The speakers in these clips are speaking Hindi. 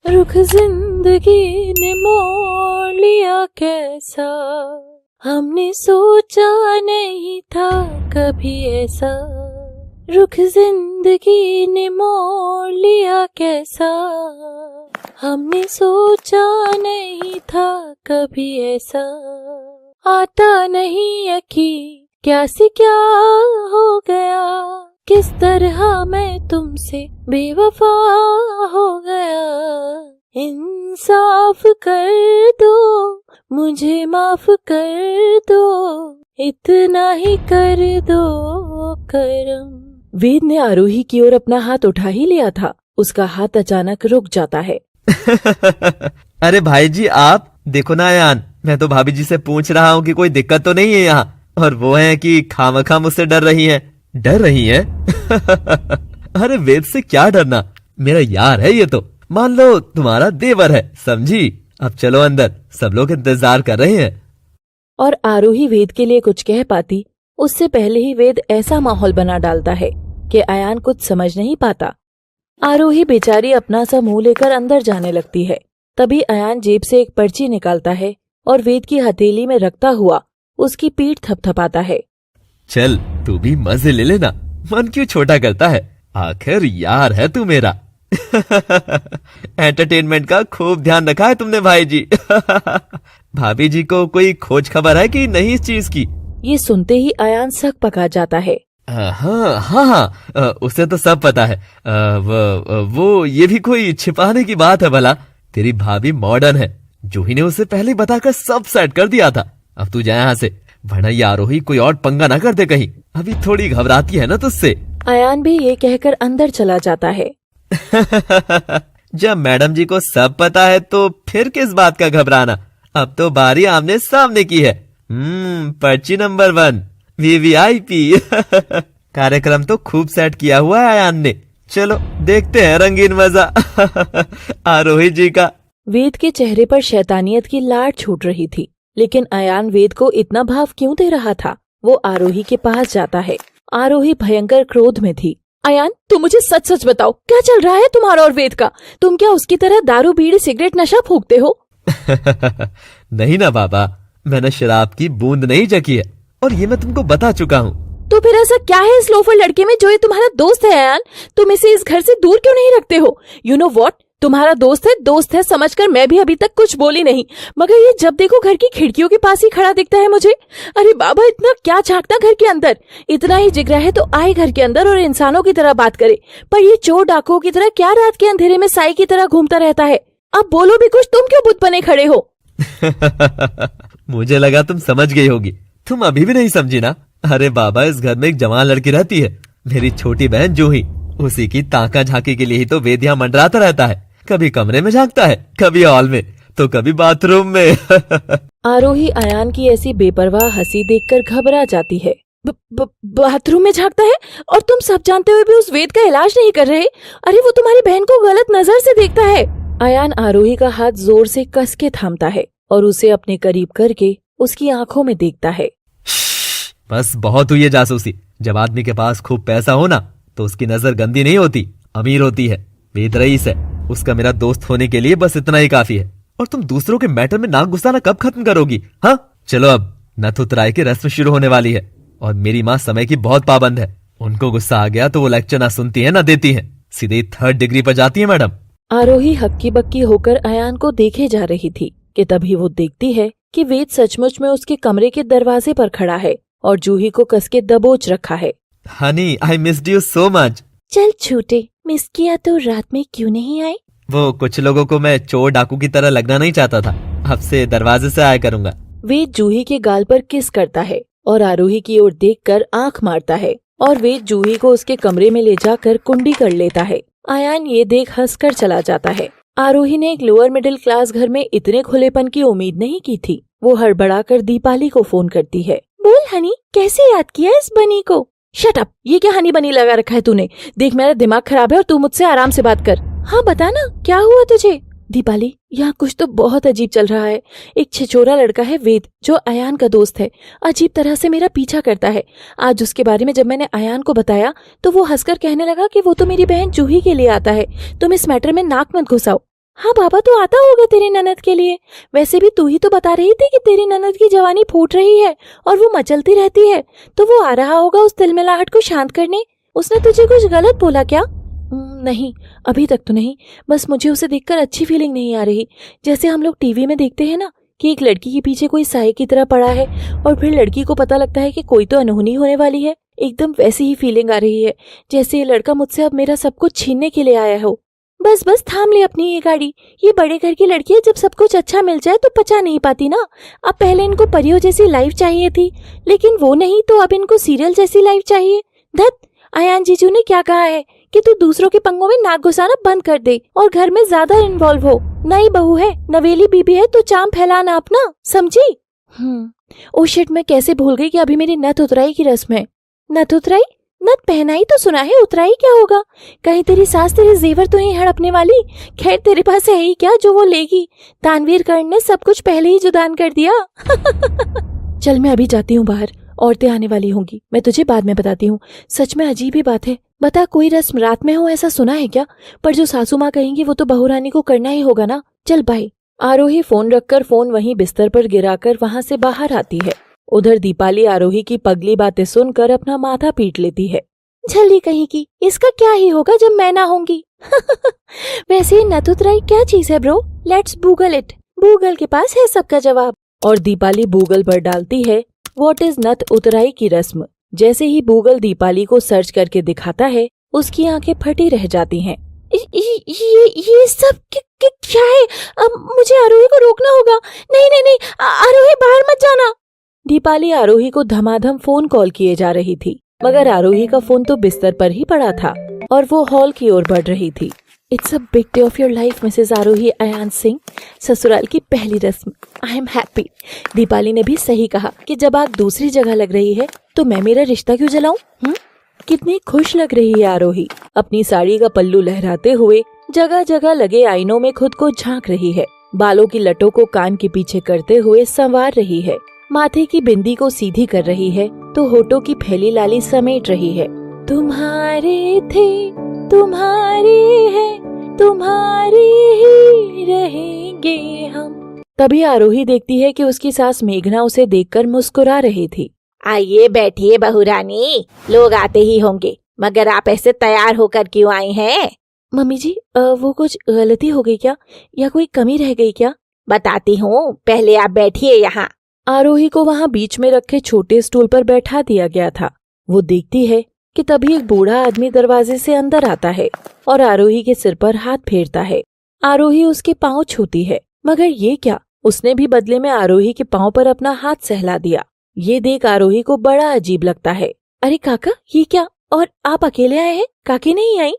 रुख जिंदगी ने मोड़ लिया कैसा, हमने सोचा नहीं था कभी ऐसा। रुख जिंदगी ने मोड़ लिया कैसा, हमने सोचा नहीं था कभी ऐसा। आता नहीं यकीन क्या से क्या हो गया, किस तरह मैं तुमसे बेवफा हो गया। इंसाफ कर दो, मुझे माफ कर दो, इतना ही कर दो करम। वेद ने आरोही की ओर अपना हाथ उठा ही लिया था, उसका हाथ अचानक रुक जाता है। अरे भाई जी, आप देखो ना अयान, मैं तो भाभी जी से पूछ रहा हूँ कि कोई दिक्कत तो नहीं है यहाँ, और वो है कि खामखा मुझसे डर रही है। डर रही है? अरे वेद से क्या डरना, मेरा यार है ये तो, मान लो तुम्हारा देवर है, समझी। अब चलो अंदर, सब लोग इंतजार कर रहे हैं। और आरोही वेद के लिए कुछ कह पाती उससे पहले ही वेद ऐसा माहौल बना डालता है कि अयान कुछ समझ नहीं पाता। आरोही बेचारी अपना सा मुंह लेकर अंदर जाने लगती है। तभी अयान जेब से एक पर्ची निकालता है और वेद की हथेली में रखता हुआ उसकी पीठ थपथपाता है। चल तू भी मजे ले लेना, मन क्यों छोटा करता है, आखिर यार है तू मेरा। एंटरटेनमेंट का खूब ध्यान रखा है तुमने भाई जी। भाभी जी को कोई खोज खबर है कि नहीं इस चीज की? ये सुनते ही अयान सक पका जाता है। हाँ, उसे तो सब पता है। वो ये भी कोई छिपाने की बात है भला? तेरी भाभी मॉडर्न है, जूही ने उसे पहले बताकर सब सेट कर दिया था। अब तू जा यहाँ से, वरना ये आरोही कोई और पंगा ना कर दे कहीं, अभी थोड़ी घबराती है ना तुझसे। अयान भी ये कहकर अंदर चला जाता है। जब मैडम जी को सब पता है तो फिर किस बात का घबराना, अब तो बारी आमने सामने की है। पर्ची नंबर 1 वीवीआईपी। कार्यक्रम तो खूब सेट किया हुआ है अयान ने, चलो देखते हैं रंगीन मजा। आरोही जी का। वेद के चेहरे पर शैतानियत की लाट छूट रही थी, लेकिन अयान वेद को इतना भाव क्यों दे रहा था? वो आरोही के पास जाता है। आरोही भयंकर क्रोध में थी। अयान, तुम मुझे सच सच बताओ, क्या चल रहा है तुम्हारा और वेद का? तुम क्या उसकी तरह दारू बीड़ी सिगरेट नशा फूकते हो? नहीं ना बाबा, मैंने शराब की बूंद नहीं चखी है, और ये मैं तुमको बता चुका हूँ। तो फिर ऐसा क्या है इस लोफर लड़के में जो ये तुम्हारा दोस्त है? अयान, तुम इसे इस घर से दूर क्यों नहीं रखते हो? यू नो वॉट, तुम्हारा दोस्त है समझकर मैं भी अभी तक कुछ बोली नहीं, मगर ये जब देखो घर की खिड़कियों के पास ही खड़ा दिखता है मुझे। अरे बाबा, इतना क्या झांकता घर के अंदर? इतना ही जिगरा है तो आए घर के अंदर और इंसानों की तरह बात करे, पर ये चोर डाकुओं की तरह क्या रात के अंधेरे में साई की तरह घूमता रहता है? अब बोलो भी कुछ, तुम क्यों बुत बने खड़े हो? मुझे लगा तुम समझ गई होगी, तुम अभी भी नहीं समझी ना। अरे बाबा, इस घर में एक जवान लड़की रहती है, मेरी छोटी बहन जूही। उसी की ताका झांकी के लिए ही तो वेद यहाँ मंडराता रहता है। कभी कमरे में झांकता है, कभी हॉल में, तो कभी बाथरूम में। आरोही अयान की ऐसी बेपरवाह हंसी देखकर घबरा जाती है। बाथरूम में झांकता है? और तुम सब जानते हुए भी उस वेद का इलाज नहीं कर रहे? अरे वो तुम्हारी बहन को गलत नजर से देखता है। अयान आरोही का हाथ जोर से कस के थामता है और उसे अपने करीब करके उसकी आंखों में देखता है। बस बहुत हुई है जासूसी। जब आदमी के पास खूब पैसा हो ना, तो उसकी नजर गंदी नहीं होती, अमीर होती है। वेद रईस है, उसका मेरा दोस्त होने के लिए बस इतना ही काफी है। और तुम दूसरों के मैटर में नाक घुसाना कब खत्म करोगी? हाँ चलो, अब नथ उतराई की रस्म शुरू होने वाली है, और मेरी माँ समय की बहुत पाबंद है। उनको गुस्सा आ गया तो वो लेक्चर ना सुनती है ना देती है, सीधे 3rd डिग्री पर जाती है मैडम। आरोही हक्की बक्की होकर अयान को देखे जा रही थी कि तभी वो देखती है कि वेद सचमुच में उसके कमरे के दरवाजे पर खड़ा है और जूही को कसके दबोच रखा है। Honey, I missed you so much. चल छूटे, मिस किया तो रात में क्यों नहीं आए? वो कुछ लोगों को मैं चोर डाकू की तरह लगना नहीं चाहता था, अब से दरवाजे से आया करूंगा। वेद जूही के गाल पर किस करता है और आरोही की ओर देखकर आंख मारता है, और वेद जूही को उसके कमरे में ले जाकर कुंडी कर लेता है। अयान ये देख हंसकर चला जाता है। आरोही ने एक लोअर मिडिल क्लास घर में इतने खुलेपन की उम्मीद नहीं की थी। वो हड़बड़ाकर दीपाली को फोन करती है। बोल हनी, कैसे याद किया इस बनी को? शट अप, ये क्या हनी बनी लगा रखा है तूने? देख मेरा दिमाग खराब है और तू मुझसे आराम से बात कर। हाँ बता ना, क्या हुआ तुझे? दीपाली, यहाँ कुछ तो बहुत अजीब चल रहा है। एक छिछोरा लड़का है वेद, जो अयान का दोस्त है, अजीब तरह से मेरा पीछा करता है। आज उसके बारे में जब मैंने अयान को बताया तो वो हंसकर कहने लगा कि वो तो मेरी बहन जूही के लिए आता है, तुम इस मैटर में नाक मत घुसाओ। हाँ बाबा, तो आता होगा तेरे ननद के लिए। वैसे भी तू ही तो बता रही थी कि तेरी ननद की जवानी फूट रही है और वो मचलती रहती है, तो वो आ रहा होगा उस तिलमिलाहट को शांत करने। उसने तुझे कुछ गलत बोला क्या? नहीं, अभी तक तो नहीं। बस मुझे उसे देखकर अच्छी फीलिंग नहीं आ रही। जैसे हम लोग टीवी में देखते हैं ना कि एक लड़की के पीछे कोई साए की तरह पड़ा है और फिर लड़की को पता लगता है कि कोई तो अनहोनी होने वाली है। एकदम वैसी ही फीलिंग आ रही है, जैसे ये लड़का मुझसे अब मेरा सब कुछ छीनने के लिए आया हो। बस बस थाम ले अपनी ये गाड़ी। ये बड़े घर की लड़की है, जब सब कुछ अच्छा मिल जाए तो पचा नहीं पाती ना। अब पहले इनको परियों जैसी लाइफ चाहिए थी, लेकिन वो नहीं तो अब इनको सीरियल जैसी लाइफ चाहिए। धत, अयान जीजू ने क्या कहा है कि तू दूसरों के पंगों में नाक घुसाना बंद कर दे और घर में ज्यादा इन्वॉल्व हो। नई बहू है, नवेली बीबी है, तो चाम फैलाना अपना, समझी? ओ शिट, मैं कैसे भूल गई कि अभी मेरी नथ उतराई की रस्म है। नथ उतराई? नथ पहनाई तो सुना है, उतराई क्या होगा? कहीं तेरी सास तेरे जेवर तो नहीं हड़पने वाली? खैर तेरे पास है ही क्या जो वो लेगी? दानवीर कर्ण ने सब कुछ पहले ही जुदान कर दिया। चल मैं अभी जाती हूँ बाहर, औरतें आने वाली होंगी, मैं तुझे बाद में बताती हूँ। सच में अजीब ही बात है। बता, कोई रस्म रात में हो ऐसा सुना है क्या? पर जो सासू माँ कहेंगी वो तो बहू रानी को करना ही होगा ना। चल बाय। आरोही फोन रखकर फोन वहीं बिस्तर पर गिराकर वहां से बाहर आती है। उधर दीपाली आरोही की पगली बातें सुनकर अपना माथा पीट लेती है। जल्दी कहीं की, इसका क्या ही होगा जब मैं ना होंगी। वैसे ये नथ उतराई क्या चीज है bro? Let's Google it. Google के पास है सबका जवाब। और दीपाली गूगल पर डालती है व्हाट इज नथ उतराई की रस्म। जैसे ही गूगल दीपाली को सर्च करके दिखाता है, उसकी आंखें फटी रह जाती हैं। ये सब क्या है? अब मुझे आरोही को रोकना होगा। नहीं नहीं नहीं, आरोही बाहर मत जाना। दीपाली आरोही को धमाधम फोन कॉल किए जा रही थी, मगर आरोही का फोन तो बिस्तर पर ही पड़ा था और वो हॉल की ओर बढ़ रही थी। It's a big day of your life Mrs Arohi Ayaan Singh. ससुराल की पहली रस्म। I am happy. दीपाली ने भी सही कहा कि जब आग दूसरी जगह लग रही है तो मैं मेरा रिश्ता क्यों जलाऊं? कितनी खुश लग रही है आरोही। अपनी साड़ी का पल्लू लहराते हुए जगह जगह लगे आईनों में खुद को झांक रही है। बालों की लटों को कान के पीछे करते हुए संवार रही है। माथे की बिंदी को सीधी कर रही है तो होठों की फैली लाली समेट रही है। तुम्हारे थे, तुम्हारे हैं, तुम्हारे ही रहेंगे हम। तभी आरोही देखती है कि उसकी सास मेघना उसे देखकर मुस्कुरा रही थी। आइए बैठिए बहू रानी, लोग आते ही होंगे, मगर आप ऐसे तैयार होकर क्यों आई हैं? मम्मी जी, वो कुछ गलती हो गई क्या या कोई कमी रह गई क्या? बताती हूँ, पहले आप बैठिए यहाँ। आरोही को वहाँ बीच में रखे छोटे स्टूल पर बैठा दिया गया था। वो देखती है कि तभी एक बूढ़ा आदमी दरवाजे से अंदर आता है और आरोही के सिर पर हाथ फेरता है। आरोही उसके पाँव छूती है, मगर ये क्या, उसने भी बदले में आरोही के पाँव पर अपना हाथ सहला दिया। ये देख आरोही को बड़ा अजीब लगता है। अरे काका, ये क्या? और आप अकेले आए हैं? काकी नहीं आई?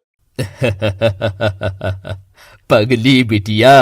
पगली बिटिया।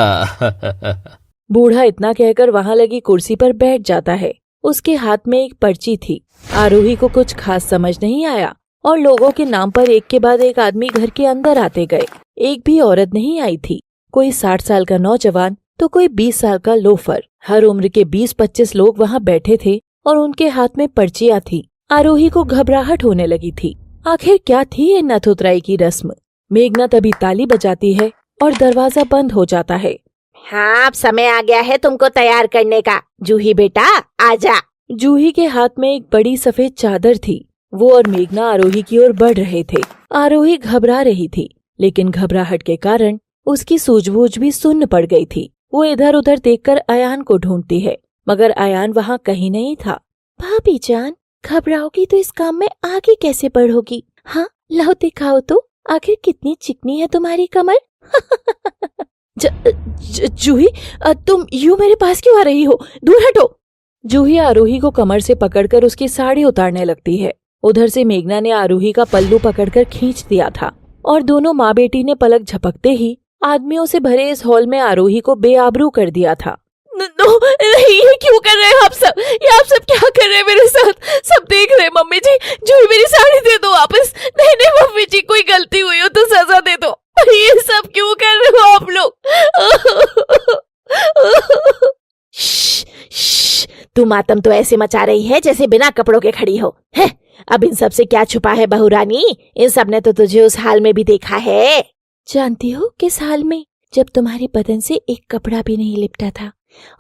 बूढ़ा इतना कहकर वहां लगी कुर्सी पर बैठ जाता है। उसके हाथ में एक पर्ची थी। आरोही को कुछ खास समझ नहीं आया और लोगों के नाम पर एक के बाद एक आदमी घर के अंदर आते गए। एक भी औरत नहीं आई थी। कोई 60 साल का नौजवान तो कोई 20 साल का लोफर। हर उम्र के 20-25 लोग वहाँ बैठे थे और उनके हाथ में पर्चियां थी। आरोही को घबराहट होने लगी थी। आखिर क्या थी ये नथ उतराई की रस्म? मेघना तभी ताली बजाती है और दरवाजा बंद हो जाता है। हाँ, अब समय आ गया है तुमको तैयार करने का। जूही बेटा आजा। जूही के हाथ में एक बड़ी सफेद चादर थी। वो और मेघना आरोही की ओर बढ़ रहे थे। आरोही घबरा रही थी, लेकिन घबराहट के कारण उसकी सूझबूझ भी सुन्न पड़ गई थी। वो इधर उधर देखकर अयान को ढूंढती है, मगर अयान वहाँ कहीं नहीं था। भाभी जान, घबराओगी तो इस काम में आगे कैसे बढ़ोगी? हाँ, लाओ दिखाओ तो, आखिर कितनी चिकनी है तुम्हारी कमर। जूही, तुम यूं मेरे पास क्यों आ रही हो? दूर हटो। जूही आरोही को कमर से पकड़कर उसकी साड़ी उतारने लगती है। उधर से मेघना ने आरोही का पल्लू पकड़कर खींच दिया था और दोनों माँ बेटी ने पलक झपकते ही आदमियों से भरे इस हॉल में आरोही को बेआबरू कर दिया था। नहीं, ये क्यों कर रहे हैं आप सब? ये आप सब क्या कर रहे हैं मेरे साथ? सब देख रहे हैं। मम्मी जी, जो मेरी साड़ी दे दो वापस। नहीं नहीं मम्मी जी, कोई गलती हुई हो तो सजा दे दो। ये सब क्यों कर रहे हो आप लोग? तू मातम तो ऐसे मचा रही है जैसे बिना कपड़ों के खड़ी हो है। अब इन सब से क्या छुपा है बहू रानी? इन सब ने तो तुझे उस हाल में भी देखा है। जानती हो किस हाल में? जब तुम्हारे बदन से एक कपड़ा भी नहीं लिपटा था।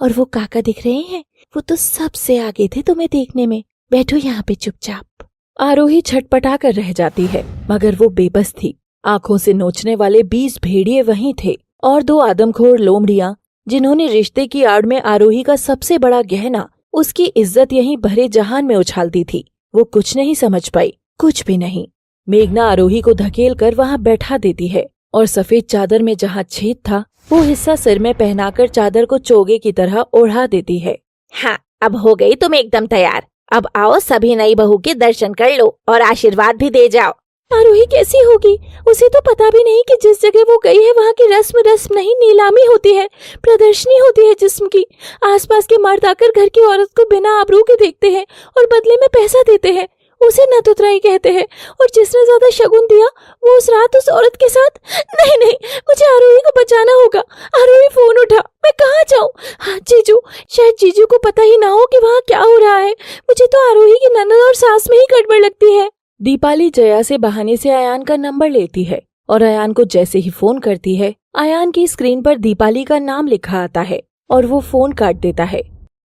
और वो काका दिख रहे हैं, वो तो सबसे आगे थे तुम्हें देखने में। बैठो यहाँ पे चुपचाप। आरोही छटपटा कर रह जाती है, मगर वो बेबस थी। आंखों से नोचने वाले 20 भेड़िए वहीं थे और 2 आदमखोर लोमड़ियां, जिन्होंने रिश्ते की आड़ में आरोही का सबसे बड़ा गहना, उसकी इज्जत यहीं भरे जहान में उछाल दी थी। वो कुछ नहीं समझ पाई, कुछ भी नहीं। मेघना आरोही को धकेल कर वहाँ बैठा देती है और सफेद चादर में जहाँ छेद था वो हिस्सा सिर में पहनाकर चादर को चोगे की तरह ओढ़ा देती है। हाँ, अब हो गई तुम एकदम तैयार। अब आओ, सभी नई बहू के दर्शन कर लो और आशीर्वाद भी दे जाओ। आरोही कैसी होगी? उसे तो पता भी नहीं कि जिस जगह वो गई है वहाँ की रस्म नहीं, नीलामी होती है, प्रदर्शनी होती है जिस्म की। आसपास के मर्द आकर घर की औरत को बिना आबरू के देखते हैं और बदले में पैसा देते हैं। उसे नतुतराई कहते हैं। और जिसने ज्यादा शगुन दिया वो उस रात उस औरत के साथ। नहीं, मुझे आरोही को बचाना होगा। आरोही, फोन उठा, मैं कहाँ जाऊँ? हाँ, जीजू। शायद जीजू को पता ही ना हो कि वहाँ क्या हो रहा है। मुझे तो आरोही की ननद और सास में ही गड़बड़ लगती है। दीपाली जया से बहाने से अयान का नंबर लेती है और अयान को जैसे ही फोन करती है, अयान की स्क्रीन पर दीपाली का नाम लिखा आता है और वो फोन काट देता है।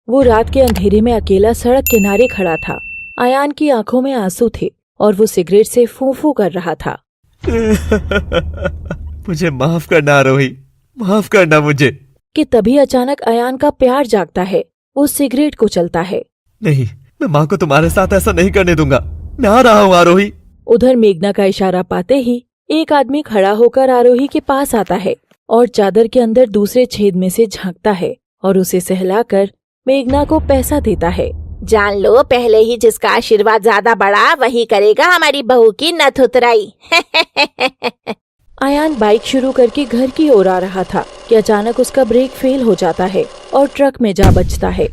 वो रात के अंधेरे में अकेला सड़क किनारे खड़ा था। अयान की आंखों में आंसू थे और वो सिगरेट से फूं-फूं कर रहा था। मुझे माफ करना आरोही, माफ करना मुझे। कि तभी अचानक अयान का प्यार जागता है। वो सिगरेट को चलता है। नहीं, मैं माँ को तुम्हारे साथ ऐसा नहीं करने दूंगा। मैं आ रहा हूँ आरोही। उधर मेघना का इशारा पाते ही एक आदमी खड़ा होकर आरोही के पास आता है और चादर के अंदर दूसरे छेद में से झांकता है और उसे सहलाकर मेघना को पैसा देता है। जान लो, पहले ही जिसका आशीर्वाद ज्यादा बड़ा वही करेगा हमारी बहू की नथुतराई। अयान बाइक शुरू करके घर की ओर आ रहा था कि अचानक उसका ब्रेक फेल हो जाता है और ट्रक में जा बजता है।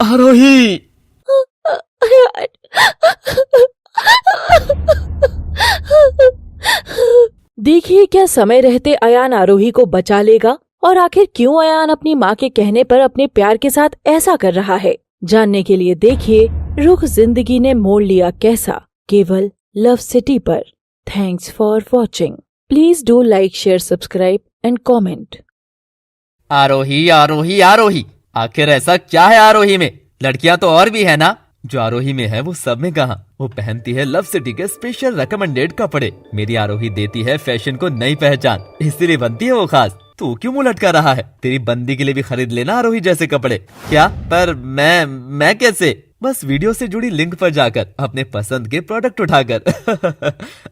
आरोही। देखिए, क्या समय रहते अयान आरोही को बचा लेगा और आखिर क्यों अयान अपनी माँ के कहने पर अपने प्यार के साथ ऐसा कर रहा है। जानने के लिए देखिए रुख जिंदगी ने मोड़ लिया कैसा, केवल लव सिटी पर। Thanks for watching. Please do like, share, subscribe and comment. Arohi Arohi Arohi, आखिर ऐसा क्या है आरोही में? लड़कियां तो और भी है ना? जो आरोही में है वो सब में कहाँ? वो पहनती है लव सिटी के स्पेशल रिकमेंडेड कपड़े। मेरी आरोही देती है फैशन को नई पहचान, इसीलिए बनती है वो खास। तू क्यों मुंह लटका रहा है? तेरी बंदी के लिए भी खरीद लेना आरोही जैसे कपड़े। क्या? पर मैं कैसे? बस वीडियो से जुड़ी लिंक पर जाकर अपने पसंद के प्रोडक्ट उठाकर।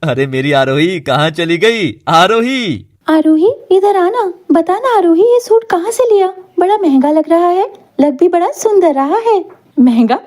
अरे मेरी आरोही कहाँ चली गई? आरोही आरोही, इधर आना। बता ना आरोही, ये सूट कहाँ से लिया? बड़ा महंगा लग रहा है, लग भी बड़ा सुंदर रहा है। महंगा?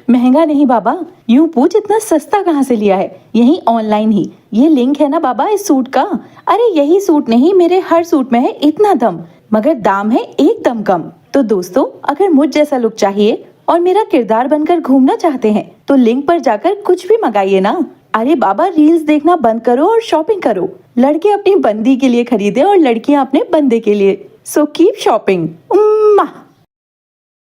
महंगा नहीं बाबा, यूं पूछ इतना सस्ता कहाँ से लिया है? यही ऑनलाइन ही। ये लिंक है ना बाबा इस सूट का। अरे यही सूट नहीं, मेरे हर सूट में है इतना दम, मगर दाम है एकदम कम। तो दोस्तों, अगर मुझ जैसा लुक चाहिए और मेरा किरदार बनकर घूमना चाहते हैं तो लिंक पर जाकर कुछ भी मंगाइए ना। अरे बाबा, रील्स देखना बंद करो और शॉपिंग करो। लड़के अपनी बंदी के लिए खरीदे और लड़कियां अपने बंदे के लिए। So keep shopping.